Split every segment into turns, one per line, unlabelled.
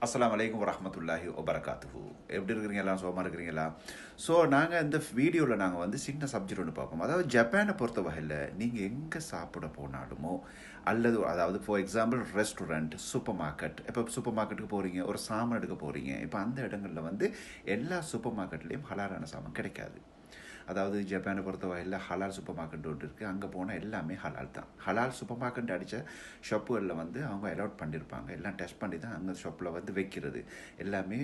அஸ்ஸலாமு அலைக்கும் வரஹ்மத்துல்லாஹி வபரகாத்துஹு. எப்படி இருக்கிறீங்களா? சோமா இருக்கிறீங்களா? ஸோ நாங்கள் இந்த வீடியோவில் நாங்கள் வந்து சின்ன சப்ஜெக்ட் ஒன்று பார்ப்போம். அதாவது ஜப்பானை பொறுத்த வகையில் நீங்கள் எங்கே சாப்பிட போனாலுமோ அல்லது அதாவது for example restaurant, super market. இப்போ சூப்பர் மார்க்கெட்டுக்கு போகிறீங்க, ஒரு சாமான் எடுக்க போகிறீங்க. இப்போ அந்த இடங்களில் வந்து எல்லா சூப்பர் மார்க்கெட்லேயும் ஹலாலான சாமான் கிடைக்காது. அதாவது ஜப்பானை பொறுத்த வகையில் ஹலால் சூப்பர் மார்க்கெட் ஒன்று இருக்குது. அங்கே போனால் எல்லாமே ஹலால் தான். ஹலால் சூப்பர் மார்க்கெட் அடித்த ஷாப்புகளில் வந்து அவங்க அலோட் பண்ணியிருப்பாங்க. எல்லாம் டெஸ்ட் பண்ணி தான் அங்கே ஷாப்பில் வந்து வைக்கிறது. எல்லாமே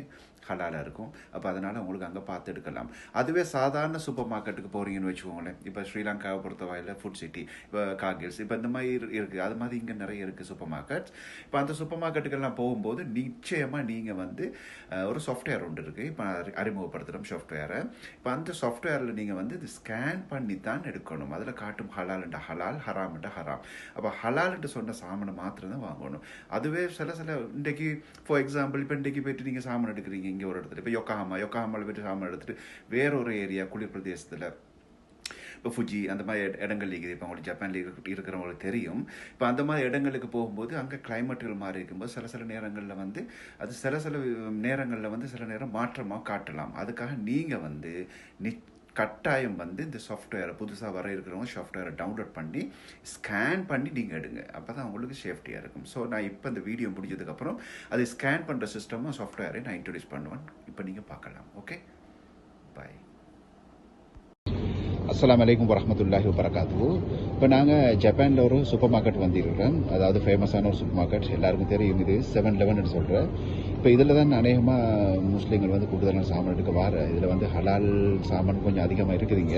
ஹலாலாக இருக்கும். அப்போ அதனால் உங்களுக்கு அங்கே பார்த்து எடுக்கலாம். அதுவே சாதாரண சூப்பர் மார்க்கெட்டுக்கு போகிறீங்கன்னு வச்சுக்கோங்களேன். இப்போ ஸ்ரீலங்காவை பொறுத்த வகையில் ஃபுட் சிட்டி, இப்போ காகில்ஸ், இப்போ இந்த மாதிரி இருக்குது. அது மாதிரி இங்கே நிறைய இருக்குது சூப்பர் மார்க்கெட்ஸ். இப்போ அந்த சூப்பர் மார்க்கெட்டுக்கெல்லாம் போகும்போது நிச்சயமாக நீங்கள் வந்து ஒரு சாஃப்ட்வேர் ஒன்று இருக்குது. இப்போ அறிமுகப்படுத்துகிறோம் சாஃப்ட்வேரை. இப்போ அந்த சாஃப்ட்வேரில் நீங்கள் வந்து இது ஸ்கேன் பண்ணி தான் எடுக்கணும். அதில் காட்டும் ஹலால்ன்ற ஹலால், ஹராம்ன்ற ஹராம். அப்போ ஹலால்ன்ட்டு சொன்ன சாமானை மாத்திரம் தான் வாங்கணும். அதுவே சில இன்றைக்கு ஃபார் எக்ஸாம்பிள் இப்போ இன்றைக்கு போய்ட்டு நீங்கள் சாமான் எடுக்கிறீங்க இங்கே ஒரு இடத்துல, இப்போ யோக்காமாவில் போய்ட்டு சாமான் எடுத்துகிட்டு வேற ஒரு ஏரியா குளிர் பிரதேசத்தில், இப்போ ஃபுஜி அந்த மாதிரி இடங்கள் இருக்குது. இப்போ உங்களுக்கு ஜப்பானில் இருக்கிறவங்களுக்கு தெரியும். இப்போ அந்த மாதிரி இடங்களுக்கு போகும்போது அங்கே கிளைமேட்டுகள் மாறி இருக்கும்போது சில நேரங்களில் வந்து அது சில நேரங்களில் வந்து சில நேரம் மாற்றமாக காட்டலாம். அதுக்காக நீங்கள் வந்து கட்டாயம் வந்து இந்த சாஃப்ட்வேரை புதுசாக வர இருக்கிறவங்க சாஃப்ட்வேரை டவுன்லோட் பண்ணி ஸ்கேன் பண்ணி நீங்கள் எடுங்க. அப்போ தான் உங்களுக்கு சேஃப்டியாக இருக்கும். ஸோ நான் இப்போ இந்த வீடியோ முடிஞ்சதுக்கப்புறம் அது ஸ்கேன் பண்ணுற சிஸ்டமும் சாஃப்ட்வேரை நான் இன்ட்ரடியூஸ் பண்ணுவேன். இப்போ நீங்கள் பார்க்கலாம். ஓகே, பாய். அஸ்ஸலாமு அலைக்கும் வரஹ்மத்துல்லாஹி வபரகாத்துஹு. இப்போ நாங்கள் ஜப்பானில் ஒரு சூப்பர் மார்க்கெட் வந்திருக்கிறோம். அதாவது ஃபேமஸான ஒரு சூப்பர் மார்க்கெட், எல்லாருக்கும் தெரியும். இது 7-Eleven சொல்கிறேன். இப்போ இதில் தான் அநேகமாக முஸ்லீம்கள் வந்து கூடுதலான சாமான் எடுக்க வார. இதில் வந்து ஹலால் சாமான் கொஞ்சம் அதிகமாக இருக்குதுங்க.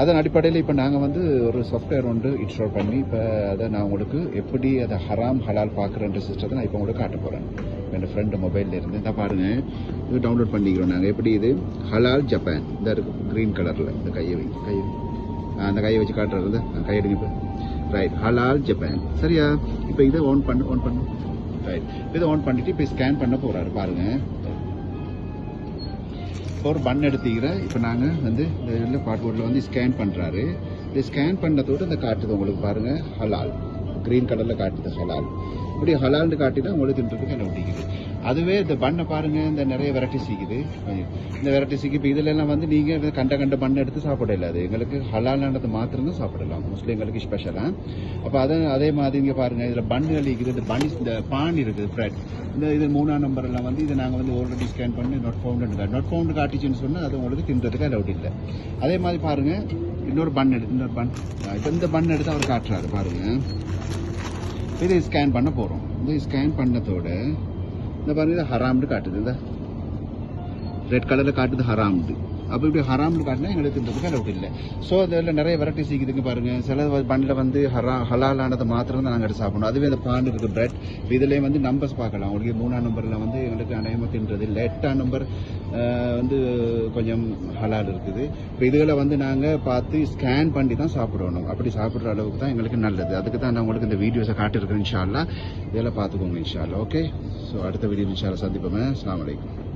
அதன் அடிப்படையில் இப்போ நாங்கள் வந்து ஒரு சாஃப்ட்வேர் ஒன்று இன்ஸ்டால் பண்ணி இப்போ அதை நான் உங்களுக்கு எப்படி அதை ஹராம் ஹலால் பார்க்குறன்ற சிஸ்டத்தை நான் இப்போ உங்களுக்கு காட்ட போகிறேன். என் ஃப்ரெண்டு மொபைலில் இருந்து இந்த பாருங்கள், இது டவுன்லோட் பண்ணிக்கிறோம் நாங்கள். எப்படி இது ஹலால் ஜப்பான், இந்த இருக்குது க்ரீன் கலரில். இந்த அந்த கையை வச்சு காட்டுறது, கையெடுங்க. இப்போ ரைட், ஹலால் ஜப்பான். சரியா? இப்போ இதை ஆன் பண்ணு. ரைட், இதை ஆன் பண்ணிவிட்டு இப்போ ஸ்கேன் பண்ண போகிறாரு பாருங்கள். ஒரு பன் எடுத்துக்கிற. இப்போ நாங்கள் வந்து இந்த இதில் பாட்போர்டில் வந்து ஸ்கேன் பண்ணுறாரு. இது ஸ்கேன் பண்ணதோடு இந்த காட்டுது உங்களுக்கு பாருங்கள், ஹலால் க்ரீன் கலரில் காட்டுது ஹலால். இப்படி ஹலால்னு காட்டினா உங்களுக்கு தின்றதுக்கு என்ன ஒட்டிக்குது. அதுவே இந்த பண்ணை பாருங்கள், இந்த நிறைய வெரைட்டிஸ் இருக்குது. இந்த வெரைட்டிஸ் இப்போ இதிலெல்லாம் வந்து நீங்கள் கண்ட பண்ணை எடுத்து சாப்பிடல. அது எங்களுக்கு ஹலாலானது மாத்திரம் தான் சாப்பிடலாம், முஸ்லீம்களுக்கு ஸ்பெஷலாக. அப்போ அதே மாதிரி இங்கே பாருங்கள், இதில் பன்னுகள் இருக்குது. இந்த பான் இருக்குது, ப்ரெட். இது 3ஆம் நம்பர்லாம் வந்து இதை நாங்கள் வந்து ஆல்ரெடி ஸ்கேன் பண்ணி நாட் ஃபவுண்டு காட்டிச்சுன்னு சொன்னால் அது உங்களுக்கு தின்றதுக்கு அலவுட் இல்லை. அதே மாதிரி பாருங்கள், இன்னொரு பன் இப்போ இந்த பன் எடுத்து அவர் காட்டுறாரு பாருங்கள். இதை ஸ்கேன் பண்ண போகிறோம். இந்த ஸ்கேன் பண்ணதோட இந்த பாருங்க, இது ஹராம்னு காட்டுது. இந்த ரெட் கலரில் காட்டுது ஹராம்னு. அப்போ இப்படி ஹராம்னு காட்டினா எங்களுக்கு தின்றதுக்கு அலவுட் இல்லை. ஸோ அதில் நிறைய வெரைட்டிஸ் இருக்குதுங்க பாருங்கள். சில பண்ணில் வந்து ஹலாலானதை மாத்திரம் தான் நாங்கள் எடுத்து சாப்பிடணும். அதுவே அந்த பான் இருக்குது, பிரெட். இதுலேயே வந்து நம்பர்ஸ் பார்க்கலாம். உங்களுக்கு 3ஆம் நம்பரில் வந்து எங்களுக்கு அநேகமாக தின்றது இல்லை. 8ஆம் நம்பர் வந்து கொஞ்சம் ஹலால் இருக்குது. இப்போ இதுகளை வந்து நாங்கள் பார்த்து ஸ்கேன் பண்ணி தான் சாப்பிடணும். அப்படி சாப்பிட்ற அளவுக்கு தான் எங்களுக்கு நல்லது. அதுக்கு தான் நான் உங்களுக்கு இந்த வீடியோஸை காட்டியிருக்கேன். இன்ஷா அல்லாஹ் இதெல்லாம் பார்த்துக்கோங்க இன்ஷா அல்லாஹ். ஓகே, ஸோ அடுத்த வீடியோ இன்ஷா அல்லாஹ் சந்திப்போமே. அஸ்ஸலாமு அலைக்கும்.